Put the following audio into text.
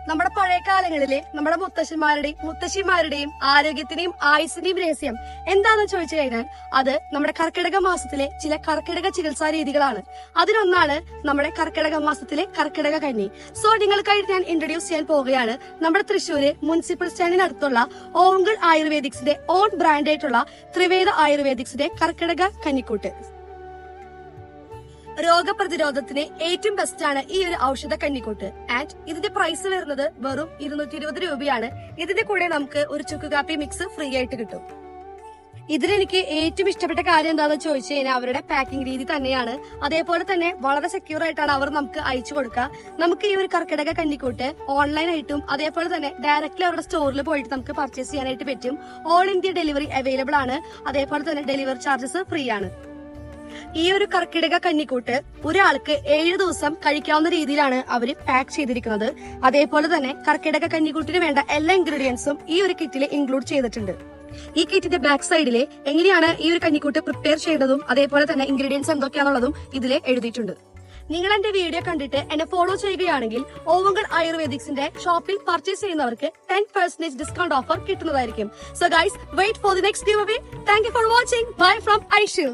നമ്മുടെ പഴയ കാലങ്ങളിലെ നമ്മുടെ മുത്തശ്ശിമാരുടെയും ആരോഗ്യത്തിന്റെയും ആയുസിന്റെയും രഹസ്യം എന്താണെന്ന് ചോദിച്ചു കഴിഞ്ഞാൽ അത് നമ്മുടെ കർക്കിടക മാസത്തിലെ ചില കർക്കിടക ചികിത്സാ രീതികളാണ്. അതിലൊന്നാണ് നമ്മുടെ കർക്കിടക മാസത്തിലെ കർക്കിടക കഞ്ഞി. സോ നിങ്ങൾക്കായിട്ട് ഞാൻ ഇൻട്രൊഡ്യൂസ് ചെയ്യാൻ പോവുകയാണ് നമ്മുടെ തൃശ്ശൂര് മുനിസിപ്പൽ സ്റ്റാൻഡിനടുത്തുള്ള ഓങ്കൾ ആയുർവേദിക്സിന്റെ ഓൺ ബ്രാൻഡ് ആയിട്ടുള്ള ത്രിവേദ ആയുർവേദിക്സിന്റെ കർക്കിടക കഞ്ഞിക്കൂട്ട്. രോഗപ്രതിരോധത്തിന് ഏറ്റവും ബെസ്റ്റ് ആണ് ഈ ഒരു ഔഷധ കഞ്ഞിക്കൂട്ട്. ആൻഡ് ഇതിന്റെ പ്രൈസ് വരുന്നത് വെറും 220 രൂപയാണ്. ഇതിന്റെ കൂടെ നമുക്ക് ഒരു ചുക്ക് കാപ്പി മിക്സ് ഫ്രീ ആയിട്ട് കിട്ടും. ഇതിലെനിക്ക് ഏറ്റവും ഇഷ്ടപ്പെട്ട കാര്യം എന്താണെന്ന് ചോദിച്ചു കഴിഞ്ഞാൽ അവരുടെ പാക്കിംഗ് രീതി തന്നെയാണ്. അതേപോലെ തന്നെ വളരെ സെക്യൂർ ആയിട്ടാണ് അവർ നമുക്ക് അയച്ചു കൊടുക്കുക. നമുക്ക് ഈ ഒരു കർക്കിടക കഞ്ഞിക്കൂട്ട് ഓൺലൈനായിട്ടും അതേപോലെ തന്നെ ഡയറക്റ്റ്ലി അവരുടെ സ്റ്റോറിൽ പോയിട്ട് നമുക്ക് പർച്ചേസ് ചെയ്യാനായിട്ട് പറ്റും. ഓൾ ഇന്ത്യ ഡെലിവറി അവൈലബിൾ ആണ്. അതേപോലെ തന്നെ ഡെലിവറി ചാർജസ് ഫ്രീ ആണ്. ഈ ഒരു കർക്കിടക കഞ്ഞിക്കൂട്ട് ഒരാൾക്ക് 7 ദിവസം കഴിക്കാവുന്ന രീതിയിലാണ് അവര് പാക്ക് ചെയ്തിരിക്കുന്നത്. അതേപോലെ തന്നെ കർക്കിടക കഞ്ഞിക്കൂട്ടിന് വേണ്ട എല്ലാ ഇൻഗ്രീഡിയൻസും ഈ ഒരു കിറ്റിൽ ഇൻക്ലൂഡ് ചെയ്തിട്ടുണ്ട്. ഈ കിറ്റിന്റെ ബാക്ക് സൈഡില് എങ്ങനെയാണ് ഈ ഒരു കഞ്ഞിക്കൂട്ട് പ്രിപ്പയർ ചെയ്തതും അതേപോലെ തന്നെ ഇൻഗ്രീഡിയൻസ് എന്തൊക്കെയാണെന്നുള്ളതും ഇതിൽ എഴുതിയിട്ടുണ്ട്. നിങ്ങൾ എന്റെ വീഡിയോ കണ്ടിട്ട് എന്നെ ഫോളോ ചെയ്യുകയാണെങ്കിൽ ഓവങ്കൽ ആയുർവേദിക്സിന്റെ ഷോപ്പിൽ പർച്ചേസ് ചെയ്യുന്നവർക്ക് 10% ഡിസ്കൗണ്ട് ഓഫർ കിട്ടുന്നതായിരിക്കും. So guys, wait for the next giveaway. Thank you for watching. Bye from Aishu.